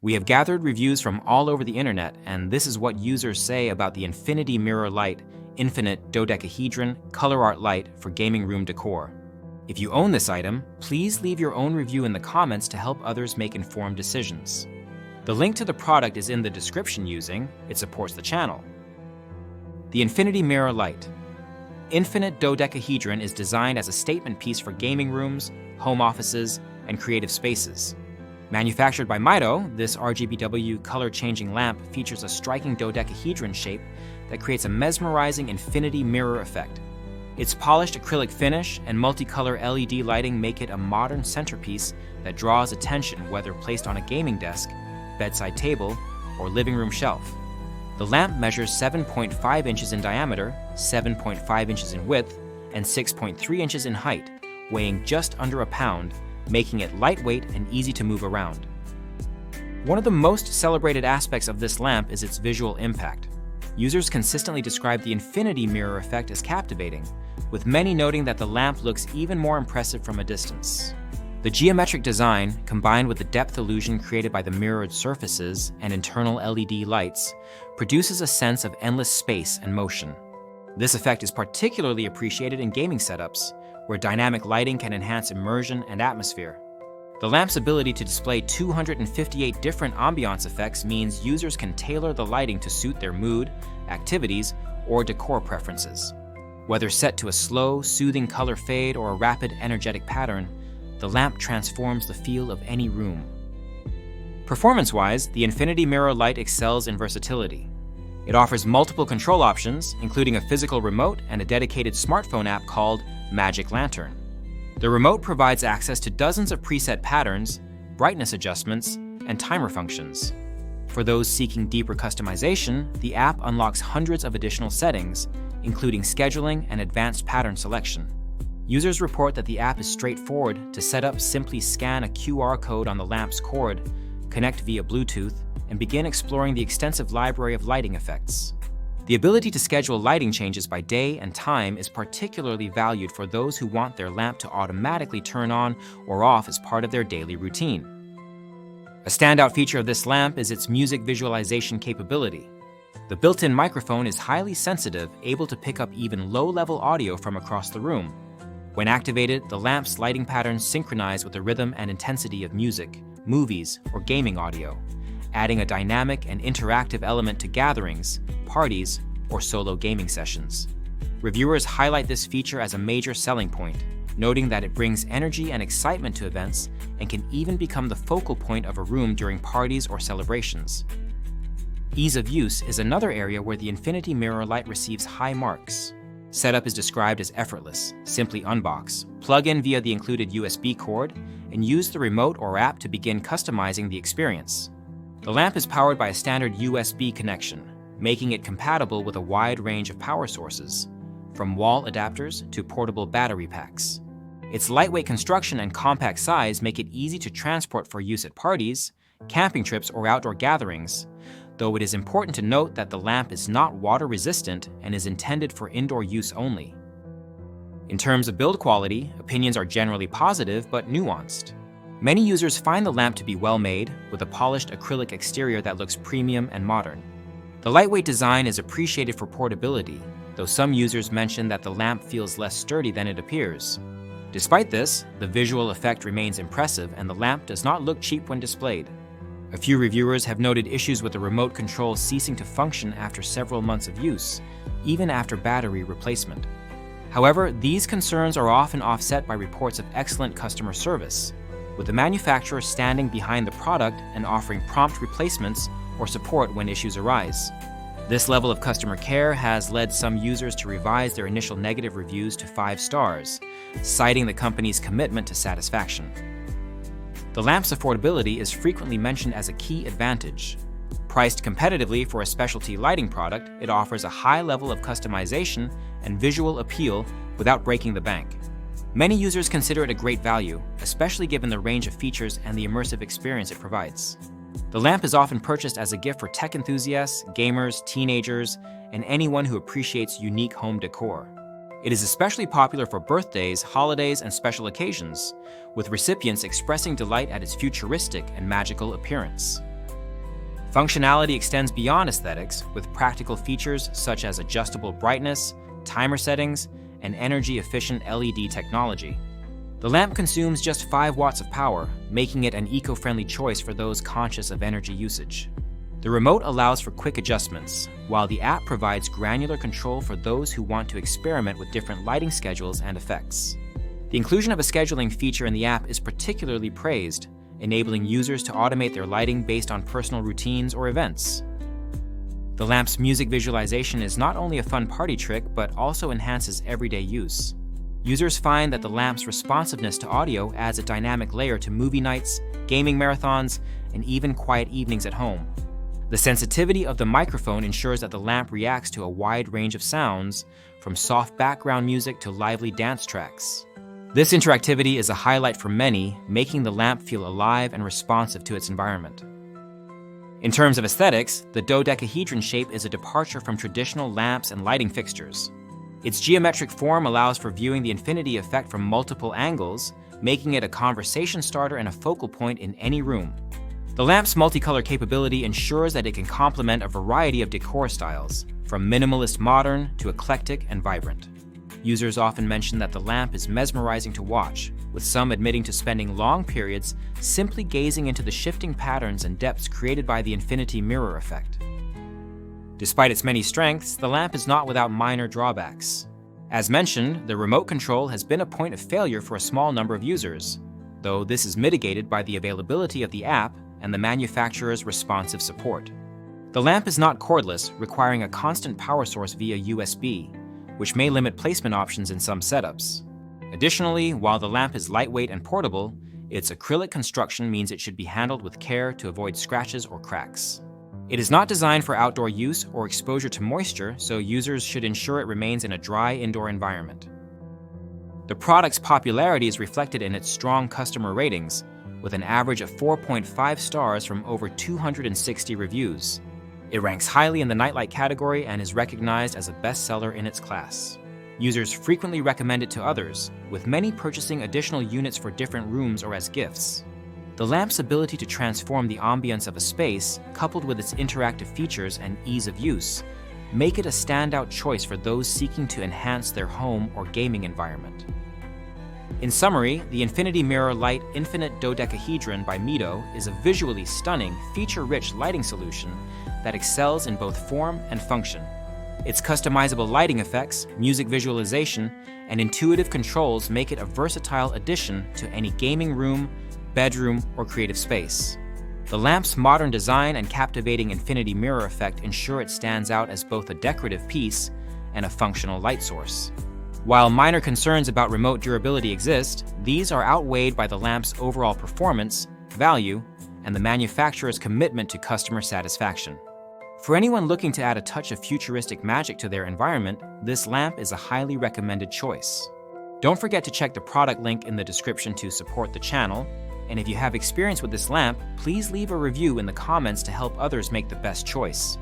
We have gathered reviews from all over the internet, and this is what users say about the Infinity Mirror Light Infinite Dodecahedron Color Art Light for gaming room decor. If you own this item, please leave your own review in the comments to help others make informed decisions. The link to the product is in the description using it supports the channel. The Infinity Mirror Light Infinite Dodecahedron is designed as a statement piece for gaming rooms, home offices, and creative spaces. Manufactured by Mito, this RGBW color-changing lamp features a striking dodecahedron shape that creates a mesmerizing infinity mirror effect. Its polished acrylic finish and multicolor LED lighting make it a modern centerpiece that draws attention whether placed on a gaming desk, bedside table, or living room shelf. The lamp measures 7.5 inches in diameter, 7.5 inches in width, and 6.3 inches in height, weighing just under a pound, making it lightweight and easy to move around. One of the most celebrated aspects of this lamp is its visual impact. Users consistently describe the infinity mirror effect as captivating, with many noting that the lamp looks even more impressive from a distance. The geometric design, combined with the depth illusion created by the mirrored surfaces and internal LED lights, produces a sense of endless space and motion. This effect is particularly appreciated in gaming setups, where dynamic lighting can enhance immersion and atmosphere. The lamp's ability to display 258 different ambiance effects means users can tailor the lighting to suit their mood, activities, or decor preferences. Whether set to a slow, soothing color fade or a rapid, energetic pattern, the lamp transforms the feel of any room. Performance-wise, the Infinity Mirror Light excels in versatility. It offers multiple control options, including a physical remote and a dedicated smartphone app called Magic Lantern. The remote provides access to dozens of preset patterns, brightness adjustments, and timer functions. For those seeking deeper customization, the app unlocks hundreds of additional settings, including scheduling and advanced pattern selection. Users report that the app is straightforward to set up. Simply scan a QR code on the lamp's cord, connect via Bluetooth, and begin exploring the extensive library of lighting effects. The ability to schedule lighting changes by day and time is particularly valued for those who want their lamp to automatically turn on or off as part of their daily routine. A standout feature of this lamp is its music visualization capability. The built-in microphone is highly sensitive, able to pick up even low-level audio from across the room. When activated, the lamp's lighting patterns synchronize with the rhythm and intensity of music, movies, or gaming audio, adding a dynamic and interactive element to gatherings, parties, or solo gaming sessions. Reviewers highlight this feature as a major selling point, noting that it brings energy and excitement to events and can even become the focal point of a room during parties or celebrations. Ease of use is another area where the Infinity Mirror Light receives high marks. Setup is described as effortless. Simply unbox, plug in via the included USB cord, and use the remote or app to begin customizing the experience. The lamp is powered by a standard USB connection, making it compatible with a wide range of power sources, from wall adapters to portable battery packs. Its lightweight construction and compact size make it easy to transport for use at parties, camping trips, or outdoor gatherings, though it is important to note that the lamp is not water-resistant and is intended for indoor use only. In terms of build quality, opinions are generally positive but nuanced. Many users find the lamp to be well-made, with a polished acrylic exterior that looks premium and modern. The lightweight design is appreciated for portability, though some users mention that the lamp feels less sturdy than it appears. Despite this, the visual effect remains impressive and the lamp does not look cheap when displayed. A few reviewers have noted issues with the remote control ceasing to function after several months of use, even after battery replacement. However, these concerns are often offset by reports of excellent customer service, with the manufacturer standing behind the product and offering prompt replacements or support when issues arise. This level of customer care has led some users to revise their initial negative reviews to 5 stars, citing the company's commitment to satisfaction. The lamp's affordability is frequently mentioned as a key advantage. Priced competitively for a specialty lighting product, it offers a high level of customization and visual appeal without breaking the bank. Many users consider it a great value, especially given the range of features and the immersive experience it provides. The lamp is often purchased as a gift for tech enthusiasts, gamers, teenagers, and anyone who appreciates unique home decor. It is especially popular for birthdays, holidays, and special occasions, with recipients expressing delight at its futuristic and magical appearance. Functionality extends beyond aesthetics with practical features such as adjustable brightness, timer settings, and energy-efficient LED technology. The lamp consumes just 5 watts of power, making it an eco-friendly choice for those conscious of energy usage. The remote allows for quick adjustments, while the app provides granular control for those who want to experiment with different lighting schedules and effects. The inclusion of a scheduling feature in the app is particularly praised, enabling users to automate their lighting based on personal routines or events. The lamp's music visualization is not only a fun party trick, but also enhances everyday use. Users find that the lamp's responsiveness to audio adds a dynamic layer to movie nights, gaming marathons, and even quiet evenings at home. The sensitivity of the microphone ensures that the lamp reacts to a wide range of sounds, from soft background music to lively dance tracks. This interactivity is a highlight for many, making the lamp feel alive and responsive to its environment. In terms of aesthetics, the dodecahedron shape is a departure from traditional lamps and lighting fixtures. Its geometric form allows for viewing the infinity effect from multiple angles, making it a conversation starter and a focal point in any room. The lamp's multicolor capability ensures that it can complement a variety of decor styles, from minimalist modern to eclectic and vibrant. Users often mention that the lamp is mesmerizing to watch, with some admitting to spending long periods simply gazing into the shifting patterns and depths created by the infinity mirror effect. Despite its many strengths, the lamp is not without minor drawbacks. As mentioned, the remote control has been a point of failure for a small number of users, though this is mitigated by the availability of the app and the manufacturer's responsive support. The lamp is not cordless, requiring a constant power source via USB, which may limit placement options in some setups. Additionally, while the lamp is lightweight and portable, its acrylic construction means it should be handled with care to avoid scratches or cracks. It is not designed for outdoor use or exposure to moisture, so users should ensure it remains in a dry indoor environment. The product's popularity is reflected in its strong customer ratings, with an average of 4.5 stars from over 260 reviews. It ranks highly in the nightlight category and is recognized as a bestseller in its class. Users frequently recommend it to others, with many purchasing additional units for different rooms or as gifts. The lamp's ability to transform the ambience of a space, coupled with its interactive features and ease of use, make it a standout choice for those seeking to enhance their home or gaming environment. In summary, the Infinity Mirror Light Infinite Dodecahedron by Mito is a visually stunning, feature-rich lighting solution that excels in both form and function. Its customizable lighting effects, music visualization, and intuitive controls make it a versatile addition to any gaming room, bedroom, or creative space. The lamp's modern design and captivating infinity mirror effect ensure it stands out as both a decorative piece and a functional light source. While minor concerns about remote durability exist, these are outweighed by the lamp's overall performance, value, and the manufacturer's commitment to customer satisfaction. For anyone looking to add a touch of futuristic magic to their environment, this lamp is a highly recommended choice. Don't forget to check the product link in the description to support the channel, and if you have experience with this lamp, please leave a review in the comments to help others make the best choice.